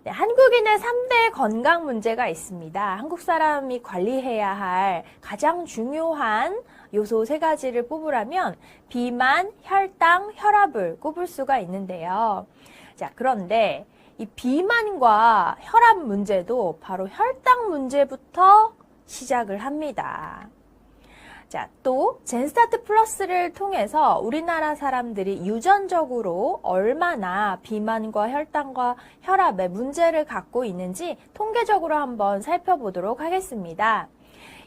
네, 한국인의 3대 건강 문제가 있습니다. 한국 사람이 관리해야 할 가장 중요한 요소 3가지를 뽑으라면 비만, 혈당, 혈압을 꼽을 수가 있는데요. 자, 그런데 이 비만과 혈압 문제도 바로 혈당 문제부터 시작을 합니다. 자, 또 젠스타트 플러스를 통해서 우리나라 사람들이 유전적으로 얼마나 비만과 혈당과 혈압의 문제를 갖고 있는지 통계적으로 한번 살펴보도록 하겠습니다.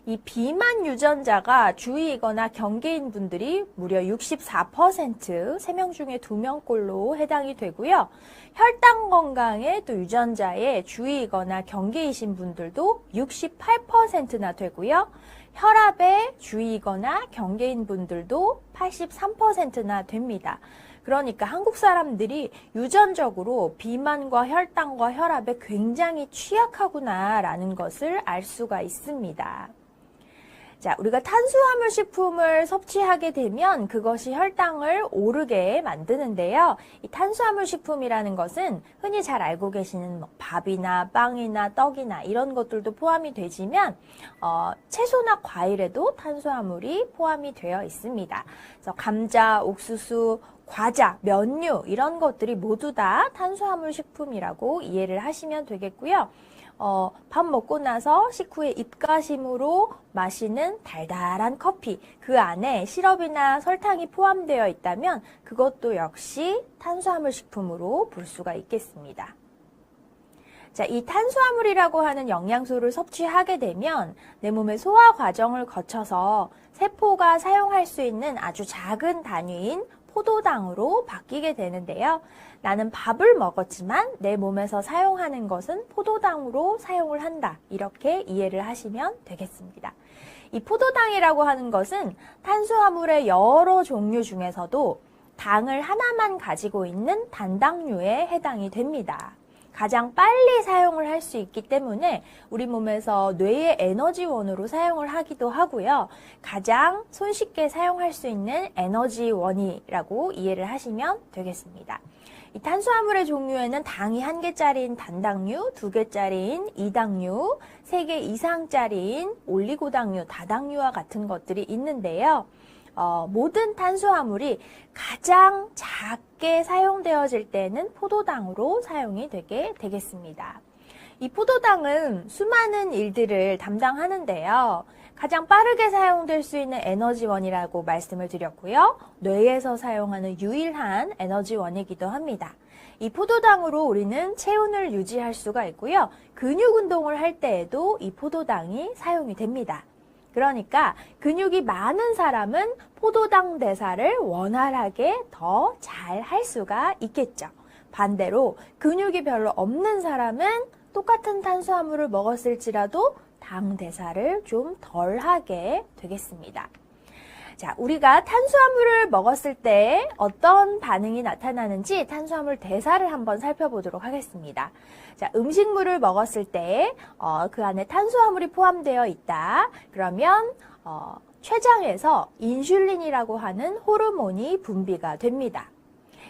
이 비만 유전자가 주의이거나 경계인 분들이 무려 64%, 3명 중에 2명꼴로 해당이 되고요. 혈당 건강의 또 유전자에 주의이거나 경계이신 분들도 68%나 되고요. 혈압에 주의이거나 경계인 분들도 83%나 됩니다. 그러니까 한국 사람들이 유전적으로 비만과 혈당과 혈압에 굉장히 취약하구나라는 것을 알 수가 있습니다. 자, 우리가 탄수화물 식품을 섭취하게 되면 그것이 혈당을 오르게 만드는데요. 이 탄수화물 식품이라는 것은 흔히 잘 알고 계시는 밥이나 빵이나 떡이나 이런 것들도 포함이 되지만 채소나 과일에도 탄수화물이 포함이 되어 있습니다. 그래서 감자, 옥수수, 과자, 면류 이런 것들이 모두 다 탄수화물 식품이라고 이해를 하시면 되겠고요. 밥 먹고 나서 식후에 입가심으로 마시는 달달한 커피, 그 안에 시럽이나 설탕이 포함되어 있다면 그것도 역시 탄수화물 식품으로 볼 수가 있겠습니다. 자, 이 탄수화물이라고 하는 영양소를 섭취하게 되면 내 몸의 소화 과정을 거쳐서 세포가 사용할 수 있는 아주 작은 단위인 포도당으로 바뀌게 되는데요. 나는 밥을 먹었지만 내 몸에서 사용하는 것은 포도당으로 사용을 한다. 이렇게 이해를 하시면 되겠습니다. 이 포도당이라고 하는 것은 탄수화물의 여러 종류 중에서도 당을 하나만 가지고 있는 단당류에 해당이 됩니다. 가장 빨리 사용을 할 수 있기 때문에 우리 몸에서 뇌의 에너지원으로 사용을 하기도 하고요. 가장 손쉽게 사용할 수 있는 에너지원이라고 이해를 하시면 되겠습니다. 이 탄수화물의 종류에는 당이 1개짜리인 단당류, 2개짜리인 이당류, 3개 이상짜리인 올리고당류, 다당류와 같은 것들이 있는데요. 모든 탄수화물이 가장 작게 사용되어질 때는 포도당으로 사용이 되게 되겠습니다. 이 포도당은 수많은 일들을 담당하는데요. 가장 빠르게 사용될 수 있는 에너지원이라고 말씀을 드렸고요. 뇌에서 사용하는 유일한 에너지원이기도 합니다. 이 포도당으로 우리는 체온을 유지할 수가 있고요. 근육 운동을 할 때에도 이 포도당이 사용이 됩니다. 그러니까 근육이 많은 사람은 포도당 대사를 원활하게 더 잘 할 수가 있겠죠. 반대로 근육이 별로 없는 사람은 똑같은 탄수화물을 먹었을지라도 당 대사를 좀 덜 하게 되겠습니다. 자, 우리가 탄수화물을 먹었을 때 어떤 반응이 나타나는지 탄수화물 대사를 한번 살펴보도록 하겠습니다. 자, 음식물을 먹었을 때 그 안에 탄수화물이 포함되어 있다. 그러면 췌장에서 인슐린이라고 하는 호르몬이 분비가 됩니다.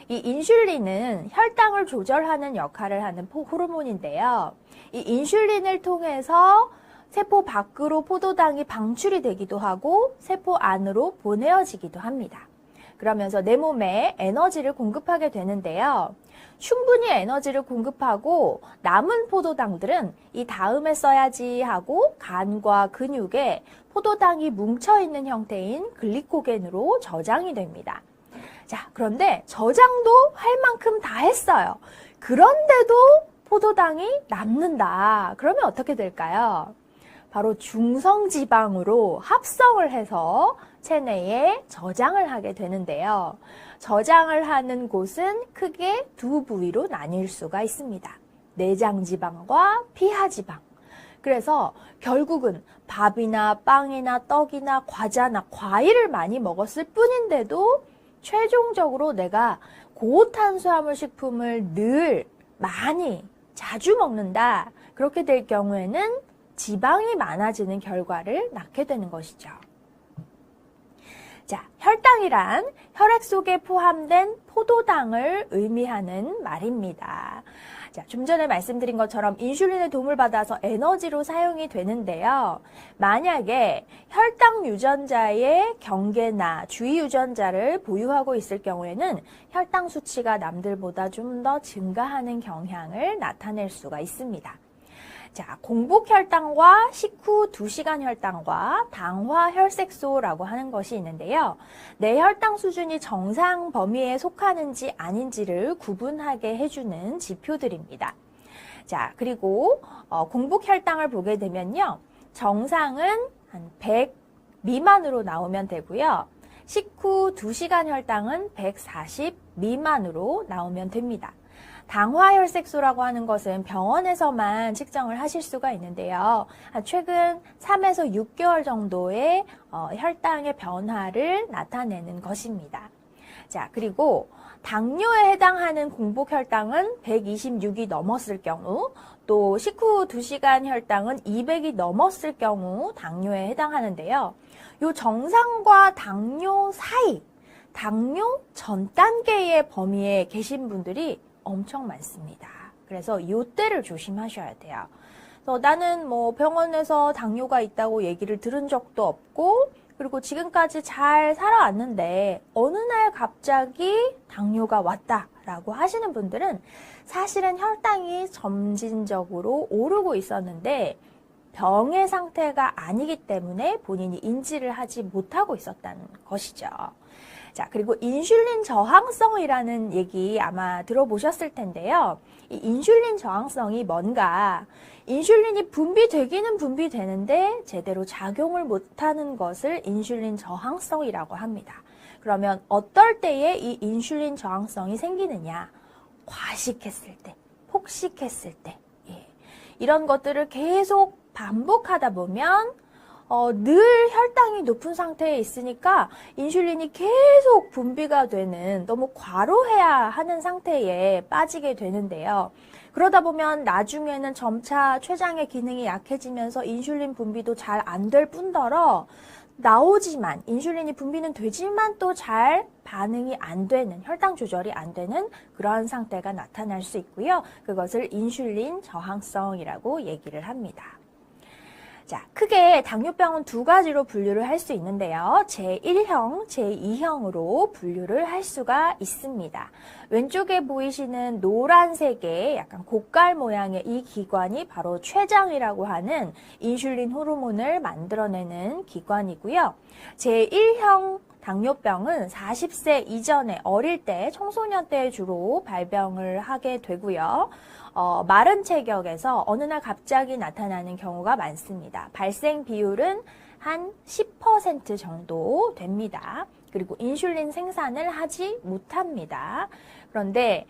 이 인슐린은 혈당을 조절하는 역할을 하는 호르몬인데요. 이 인슐린을 통해서 세포 밖으로 포도당이 방출이 되기도 하고 세포 안으로 보내어지기도 합니다. 그러면서 내 몸에 에너지를 공급하게 되는데요. 충분히 에너지를 공급하고 남은 포도당들은 이 다음에 써야지 하고 간과 근육에 포도당이 뭉쳐있는 형태인 글리코겐으로 저장이 됩니다. 자, 그런데 저장도 할 만큼 다 했어요. 그런데도 포도당이 남는다. 그러면 어떻게 될까요? 바로 중성지방으로 합성을 해서 체내에 저장을 하게 되는데요. 저장을 하는 곳은 크게 두 부위로 나뉠 수가 있습니다. 내장지방과 피하지방. 그래서 결국은 밥이나 빵이나 떡이나 과자나 과일을 많이 먹었을 뿐인데도 최종적으로 내가 고탄수화물 식품을 늘 많이 자주 먹는다. 그렇게 될 경우에는 지방이 많아지는 결과를 낳게 되는 것이죠. 자, 혈당이란 혈액 속에 포함된 포도당을 의미하는 말입니다. 자, 좀 전에 말씀드린 것처럼 인슐린의 도움을 받아서 에너지로 사용이 되는데요. 만약에 혈당 유전자의 경계나 주위 유전자를 보유하고 있을 경우에는 혈당 수치가 남들보다 좀 더 증가하는 경향을 나타낼 수가 있습니다. 자, 공복 혈당과 식후 2시간 혈당과 당화 혈색소라고 하는 것이 있는데요. 내 혈당 수준이 정상 범위에 속하는지 아닌지를 구분하게 해주는 지표들입니다. 자, 그리고 공복 혈당을 보게 되면요. 정상은 한 100 미만으로 나오면 되고요. 식후 2시간 혈당은 140 미만으로 나오면 됩니다. 당화혈색소라고 하는 것은 병원에서만 측정을 하실 수가 있는데요. 최근 3에서 6개월 정도의 혈당의 변화를 나타내는 것입니다. 자, 그리고 당뇨에 해당하는 공복 혈당은 126이 넘었을 경우, 또 식후 2시간 혈당은 200이 넘었을 경우 당뇨에 해당하는데요. 요 정상과 당뇨 사이, 당뇨 전 단계의 범위에 계신 분들이 엄청 많습니다. 그래서 이때를 조심하셔야 돼요. 그래서 나는 뭐 병원에서 당뇨가 있다고 얘기를 들은 적도 없고, 그리고 지금까지 잘 살아왔는데 어느 날 갑자기 당뇨가 왔다라고 하시는 분들은 사실은 혈당이 점진적으로 오르고 있었는데 병의 상태가 아니기 때문에 본인이 인지를 하지 못하고 있었다는 것이죠. 자, 그리고 인슐린 저항성이라는 얘기 아마 들어보셨을 텐데요. 이 인슐린 저항성이 뭔가, 인슐린이 분비되기는 분비되는데 제대로 작용을 못하는 것을 인슐린 저항성이라고 합니다. 그러면 어떨 때에 이 인슐린 저항성이 생기느냐? 과식했을 때, 폭식했을 때, 이런 것들을 계속 반복하다 보면 늘 혈당이 높은 상태에 있으니까 인슐린이 계속 분비가 되는, 너무 과로해야 하는 상태에 빠지게 되는데요. 그러다 보면 나중에는 점차 췌장의 기능이 약해지면서 인슐린 분비도 잘 안 될 뿐더러 나오지만, 인슐린이 분비는 되지만 또 잘 반응이 안 되는, 혈당 조절이 안 되는 그러한 상태가 나타날 수 있고요. 그것을 인슐린 저항성이라고 얘기를 합니다. 자, 크게 당뇨병은 두 가지로 분류를 할 수 있는데요. 제1형, 제2형으로 분류를 할 수가 있습니다. 왼쪽에 보이시는 노란색의 약간 곡갈 모양의 이 기관이 바로 췌장이라고 하는 인슐린 호르몬을 만들어내는 기관이고요. 제1형 당뇨병은 40세 이전에, 어릴 때, 청소년 때 주로 발병을 하게 되고요. 마른 체격에서 어느 날 갑자기 나타나는 경우가 많습니다. 발생 비율은 한 10% 정도 됩니다. 그리고 인슐린 생산을 하지 못합니다. 그런데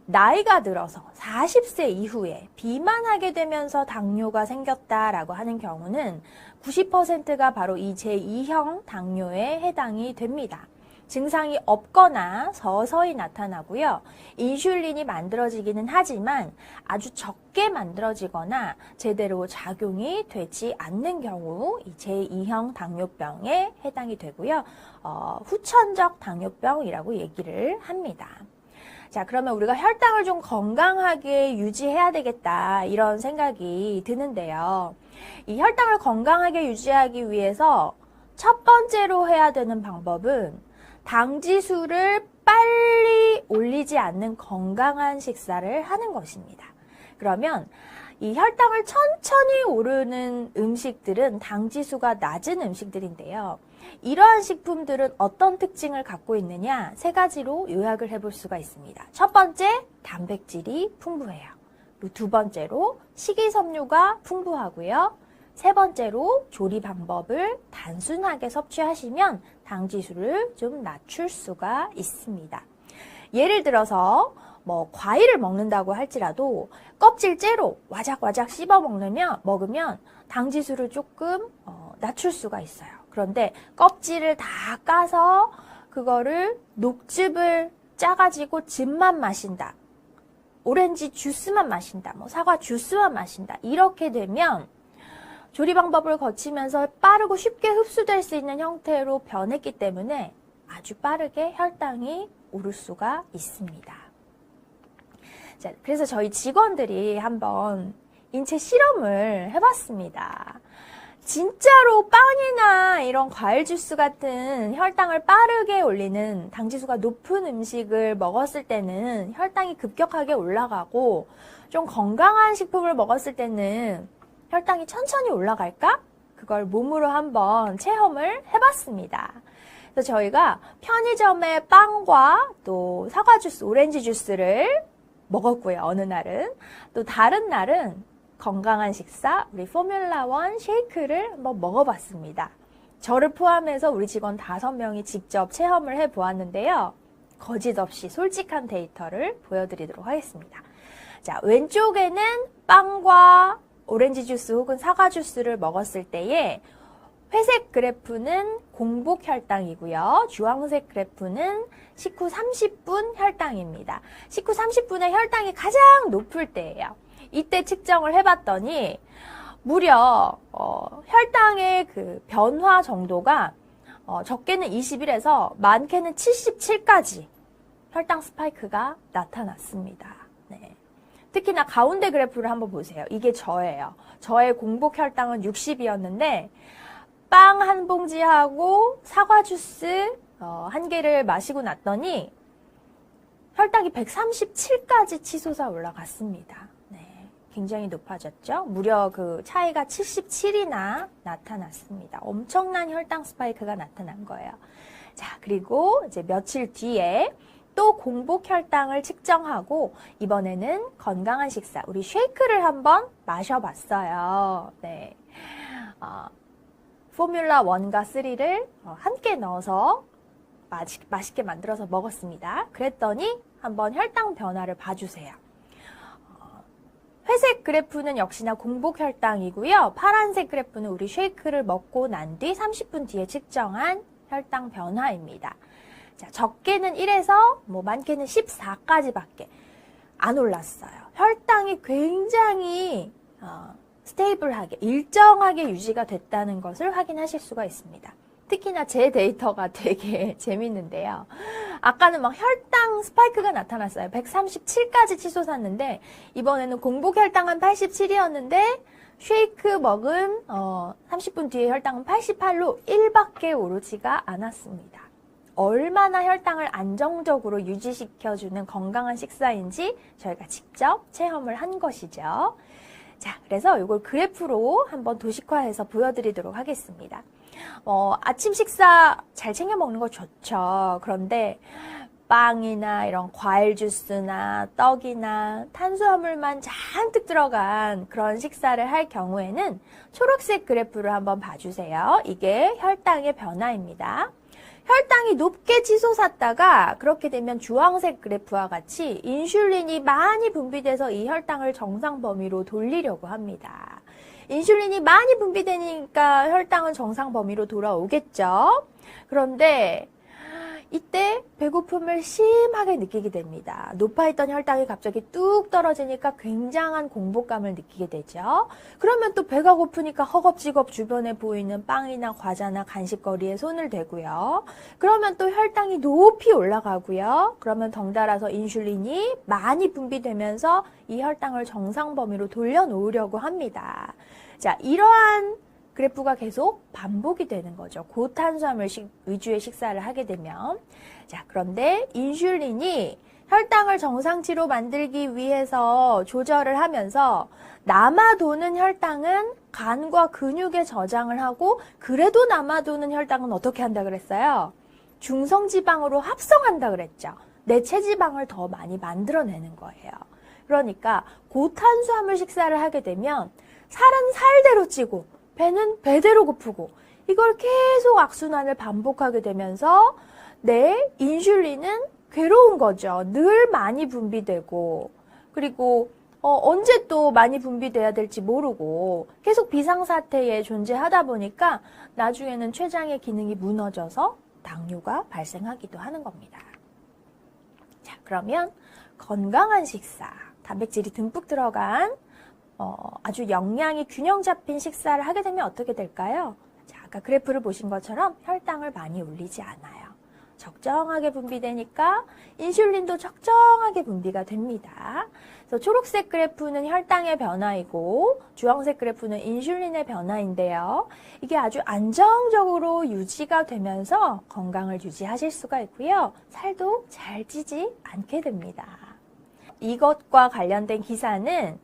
나이가 들어서 40세 이후에 비만하게 되면서 당뇨가 생겼다라고 하는 경우는 90%가 바로 이 제2형 당뇨에 해당이 됩니다. 증상이 없거나 서서히 나타나고요. 인슐린이 만들어지기는 하지만 아주 적게 만들어지거나 제대로 작용이 되지 않는 경우 이 제2형 당뇨병에 해당이 되고요. 후천적 당뇨병이라고 얘기를 합니다. 자, 그러면 우리가 혈당을 좀 건강하게 유지해야 되겠다, 이런 생각이 드는데요. 이 혈당을 건강하게 유지하기 위해서 첫 번째로 해야 되는 방법은 당지수를 빨리 올리지 않는 건강한 식사를 하는 것입니다. 그러면 이 혈당을 천천히 오르는 음식들은 당지수가 낮은 음식들인데요. 이러한 식품들은 어떤 특징을 갖고 있느냐? 세 가지로 요약을 해볼 수가 있습니다. 첫 번째, 단백질이 풍부해요. 그리고 두 번째로 식이섬유가 풍부하고요. 세 번째로 조리 방법을 단순하게 섭취하시면 당지수를 좀 낮출 수가 있습니다. 예를 들어서 뭐 과일을 먹는다고 할지라도 껍질째로 와작와작 씹어 먹으면 당지수를 조금 낮출 수가 있어요. 그런데 껍질을 다 까서 그거를 녹즙을 짜가지고 즙만 마신다, 오렌지 주스만 마신다, 뭐 사과 주스만 마신다, 이렇게 되면 조리 방법을 거치면서 빠르고 쉽게 흡수될 수 있는 형태로 변했기 때문에 아주 빠르게 혈당이 오를 수가 있습니다. 자, 그래서 저희 직원들이 한번 인체 실험을 해봤습니다. 진짜로 빵이나 이런 과일 주스 같은 혈당을 빠르게 올리는 당지수가 높은 음식을 먹었을 때는 혈당이 급격하게 올라가고, 좀 건강한 식품을 먹었을 때는 혈당이 천천히 올라갈까? 그걸 몸으로 한번 체험을 해봤습니다. 그래서 저희가 편의점의 빵과 또 사과 주스, 오렌지 주스를 먹었고요. 어느 날은. 또 다른 날은 건강한 식사, 우리 포뮬라1 쉐이크를 한번 먹어봤습니다. 저를 포함해서 우리 직원 5명이 직접 체험을 해보았는데요. 거짓 없이 솔직한 데이터를 보여드리도록 하겠습니다. 자, 왼쪽에는 빵과 오렌지 주스 혹은 사과 주스를 먹었을 때에 회색 그래프는 공복 혈당이고요. 주황색 그래프는 식후 30분 혈당입니다. 식후 30분에 혈당이 가장 높을 때예요. 이때 측정을 해봤더니 무려 혈당의 그 변화 정도가 적게는 21에서 많게는 77까지 혈당 스파이크가 나타났습니다. 네. 특히나 가운데 그래프를 한번 보세요. 이게 저예요. 저의 공복 혈당은 60이었는데 빵 한 봉지하고 사과 주스 1개를 마시고 났더니 혈당이 137까지 치솟아 올라갔습니다. 네, 굉장히 높아졌죠? 무려 그 차이가 77이나 나타났습니다. 엄청난 혈당 스파이크가 나타난 거예요. 자, 그리고 이제 며칠 뒤에 또 공복 혈당을 측정하고 이번에는 건강한 식사, 우리 쉐이크를 한번 마셔봤어요. 네. 포뮬라 1과 3를 함께 넣어서 맛있게 만들어서 먹었습니다. 그랬더니 한번 혈당 변화를 봐주세요. 회색 그래프는 역시나 공복 혈당이고요. 파란색 그래프는 우리 쉐이크를 먹고 난 뒤 30분 뒤에 측정한 혈당 변화입니다. 자, 적게는 1에서 많게는 14까지밖에 안 올랐어요. 혈당이 굉장히 스테이블하게, 일정하게 유지가 됐다는 것을 확인하실 수가 있습니다. 특히나 제 데이터가 되게 재밌는데요. 아까는 막 혈당 스파이크가 나타났어요. 137까지 치솟았는데 이번에는 공복 혈당은 87이었는데 쉐이크 먹은 30분 뒤에 혈당은 88로 1밖에 오르지가 않았습니다. 얼마나 혈당을 안정적으로 유지시켜주는 건강한 식사인지 저희가 직접 체험을 한 것이죠. 자, 그래서 이걸 그래프로 한번 도식화해서 보여드리도록 하겠습니다. 아침 식사 잘 챙겨 먹는 거 좋죠. 그런데 빵이나 이런 과일 주스나 떡이나 탄수화물만 잔뜩 들어간 그런 식사를 할 경우에는 초록색 그래프를 한번 봐주세요. 이게 혈당의 변화입니다. 혈당이 높게 치솟았다가 그렇게 되면 주황색 그래프와 같이 인슐린이 많이 분비돼서 이 혈당을 정상 범위로 돌리려고 합니다. 인슐린이 많이 분비되니까 혈당은 정상 범위로 돌아오겠죠. 그런데 이때 배고픔을 심하게 느끼게 됩니다. 높아있던 혈당이 갑자기 뚝 떨어지니까 굉장한 공복감을 느끼게 되죠. 그러면 또 배가 고프니까 허겁지겁 주변에 보이는 빵이나 과자나 간식거리에 손을 대고요. 그러면 또 혈당이 높이 올라가고요. 그러면 덩달아서 인슐린이 많이 분비되면서 이 혈당을 정상 범위로 돌려놓으려고 합니다. 자, 이러한 그래프가 계속 반복이 되는 거죠. 고탄수화물 위주의 식사를 하게 되면. 자, 그런데 인슐린이 혈당을 정상치로 만들기 위해서 조절을 하면서 남아도는 혈당은 간과 근육에 저장을 하고 그래도 남아도는 혈당은 어떻게 한다 그랬어요? 중성지방으로 합성한다 그랬죠. 내 체지방을 더 많이 만들어내는 거예요. 그러니까 고탄수화물 식사를 하게 되면 살은 살대로 찌고 배는 배대로 고프고 이걸 계속 악순환을 반복하게 되면서 내 인슐린은 괴로운 거죠. 늘 많이 분비되고 그리고 언제 또 많이 분비돼야 될지 모르고 계속 비상사태에 존재하다 보니까 나중에는 췌장의 기능이 무너져서 당뇨가 발생하기도 하는 겁니다. 자, 그러면 건강한 식사, 단백질이 듬뿍 들어간 아주 영양이 균형 잡힌 식사를 하게 되면 어떻게 될까요? 자, 아까 그래프를 보신 것처럼 혈당을 많이 올리지 않아요. 적정하게 분비되니까 인슐린도 적정하게 분비가 됩니다. 그래서 초록색 그래프는 혈당의 변화이고 주황색 그래프는 인슐린의 변화인데요. 이게 아주 안정적으로 유지가 되면서 건강을 유지하실 수가 있고요. 살도 잘 찌지 않게 됩니다. 이것과 관련된 기사는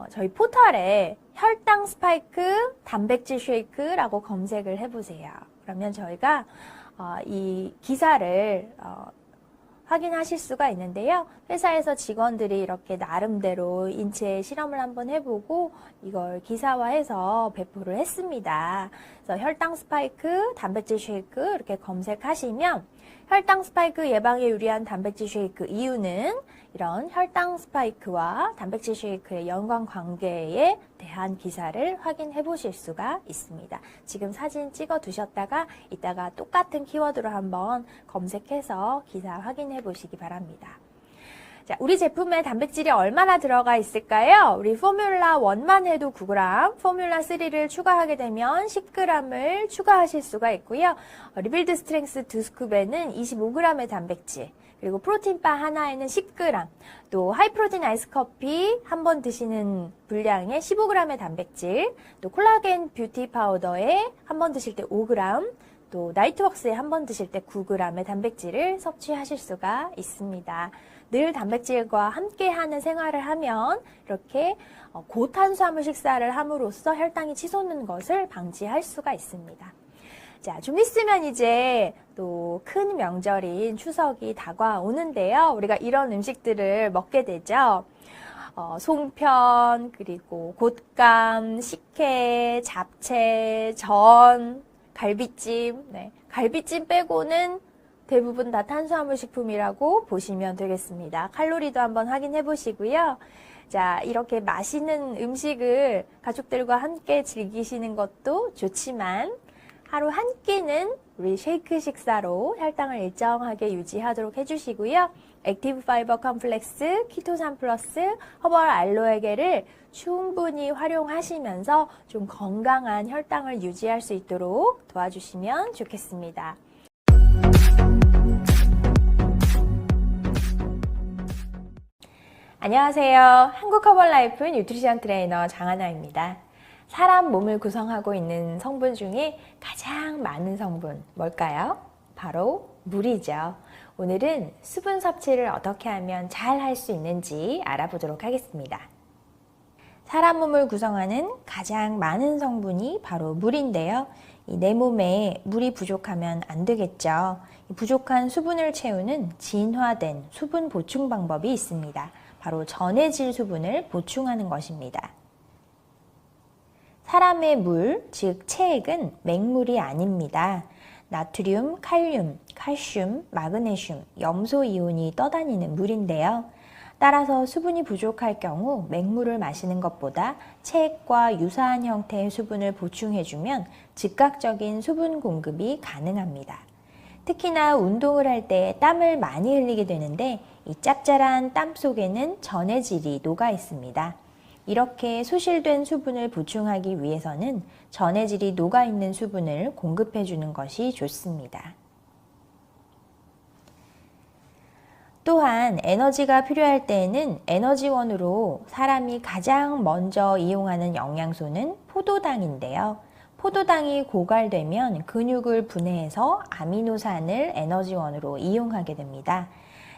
저희 포털에 혈당 스파이크 단백질 쉐이크라고 검색을 해보세요. 그러면 저희가 이 기사를 확인하실 수가 있는데요. 회사에서 직원들이 이렇게 나름대로 인체 실험을 한번 해보고 이걸 기사화해서 배포를 했습니다. 그래서 혈당 스파이크, 단백질 쉐이크 이렇게 검색하시면 혈당 스파이크 예방에 유리한 단백질 쉐이크 이유는 이런 혈당 스파이크와 단백질 쉐이크의 연관관계에 대한 기사를 확인해 보실 수가 있습니다. 지금 사진 찍어 두셨다가 이따가 똑같은 키워드로 한번 검색해서 기사 확인해 보시기 바랍니다. 자, 우리 제품에 단백질이 얼마나 들어가 있을까요? 우리 포뮬라 1만 해도 9g, 포뮬라 3를 추가하게 되면 10g을 추가하실 수가 있고요. 리빌드 스트렝스 2스쿱에는 25g의 단백질, 그리고 프로틴바 하나에는 10g, 또 하이프로틴 아이스커피 한 번 드시는 분량에 15g의 단백질, 또 콜라겐 뷰티 파우더에 한 번 드실 때 5g, 또 나이트웍스에 한 번 드실 때 9g의 단백질을 섭취하실 수가 있습니다. 늘 단백질과 함께하는 생활을 하면 이렇게 고탄수화물 식사를 함으로써 혈당이 치솟는 것을 방지할 수가 있습니다. 자, 좀 있으면 이제 또 큰 명절인 추석이 다가오는데요. 우리가 이런 음식들을 먹게 되죠. 송편, 그리고 곶감, 식혜, 잡채, 전, 갈비찜. 네, 갈비찜 빼고는 대부분 다 탄수화물 식품이라고 보시면 되겠습니다. 칼로리도 한번 확인해 보시고요. 자, 이렇게 맛있는 음식을 가족들과 함께 즐기시는 것도 좋지만 하루 한 끼는 우리 쉐이크 식사로 혈당을 일정하게 유지하도록 해주시고요. 액티브 파이버 컴플렉스, 키토산 플러스, 허벌 알로에겔을 충분히 활용하시면서 좀 건강한 혈당을 유지할 수 있도록 도와주시면 좋겠습니다. 안녕하세요. 한국 허벌라이프 뉴트리션 트레이너 장하나입니다. 사람 몸을 구성하고 있는 성분 중에 가장 많은 성분 뭘까요? 바로 물이죠. 오늘은 수분 섭취를 어떻게 하면 잘 할 수 있는지 알아보도록 하겠습니다. 사람 몸을 구성하는 가장 많은 성분이 바로 물인데요. 내 몸에 물이 부족하면 안 되겠죠. 부족한 수분을 채우는 진화된 수분 보충 방법이 있습니다. 바로 전해질 수분을 보충하는 것입니다. 사람의 물, 즉 체액은 맹물이 아닙니다. 나트륨, 칼륨, 칼슘, 마그네슘, 염소 이온이 떠다니는 물인데요. 따라서 수분이 부족할 경우 맹물을 마시는 것보다 체액과 유사한 형태의 수분을 보충해주면 즉각적인 수분 공급이 가능합니다. 특히나 운동을 할 때 땀을 많이 흘리게 되는데 이 짭짤한 땀 속에는 전해질이 녹아 있습니다. 이렇게 소실된 수분을 보충하기 위해서는 전해질이 녹아있는 수분을 공급해주는 것이 좋습니다. 또한 에너지가 필요할 때에는 에너지원으로 사람이 가장 먼저 이용하는 영양소는 포도당인데요. 포도당이 고갈되면 근육을 분해해서 아미노산을 에너지원으로 이용하게 됩니다.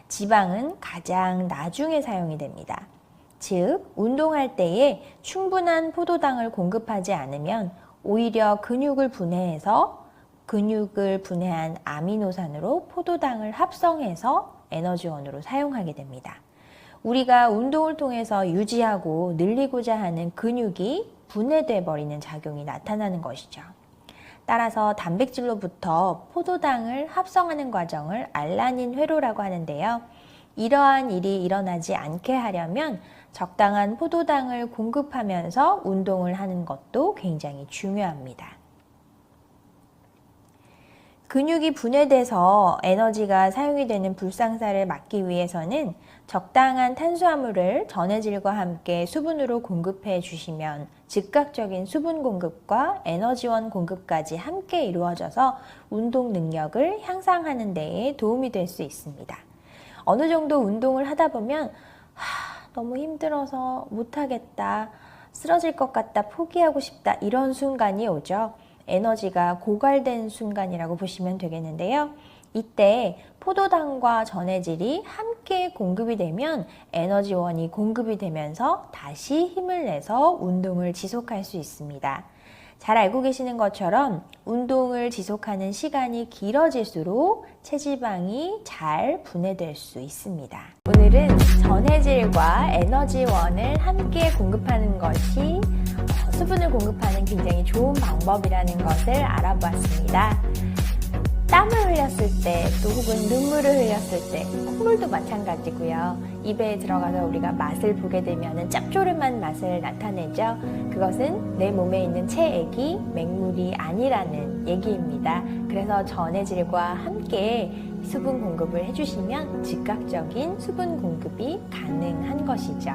지방은 가장 나중에 사용이 됩니다. 즉, 운동할 때에 충분한 포도당을 공급하지 않으면 오히려 근육을 분해해서 근육을 분해한 아미노산으로 포도당을 합성해서 에너지원으로 사용하게 됩니다. 우리가 운동을 통해서 유지하고 늘리고자 하는 근육이 분해돼 버리는 작용이 나타나는 것이죠. 따라서 단백질로부터 포도당을 합성하는 과정을 알라닌 회로라고 하는데요. 이러한 일이 일어나지 않게 하려면 적당한 포도당을 공급하면서 운동을 하는 것도 굉장히 중요합니다. 근육이 분해돼서 에너지가 사용이 되는 불상사를 막기 위해서는 적당한 탄수화물을 전해질과 함께 수분으로 공급해 주시면 즉각적인 수분 공급과 에너지원 공급까지 함께 이루어져서 운동 능력을 향상하는 데에 도움이 될 수 있습니다. 어느 정도 운동을 하다 보면 너무 힘들어서 못하겠다, 쓰러질 것 같다, 포기하고 싶다 이런 순간이 오죠. 에너지가 고갈된 순간이라고 보시면 되겠는데요. 이때 포도당과 전해질이 함께 공급이 되면 에너지원이 공급이 되면서 다시 힘을 내서 운동을 지속할 수 있습니다. 잘 알고 계시는 것처럼 운동을 지속하는 시간이 길어질수록 체지방이 잘 분해될 수 있습니다. 오늘은 전해질과 에너지원을 함께 공급하는 것이 수분을 공급하는 굉장히 좋은 방법이라는 것을 알아보았습니다. 땀을 흘렸을 때, 또 혹은 눈물을 흘렸을 때, 콧물도 마찬가지고요. 입에 들어가서 우리가 맛을 보게 되면 짭조름한 맛을 나타내죠. 그것은 내 몸에 있는 체액이 맹물이 아니라는 얘기입니다. 그래서 전해질과 함께 수분 공급을 해주시면 즉각적인 수분 공급이 가능한 것이죠.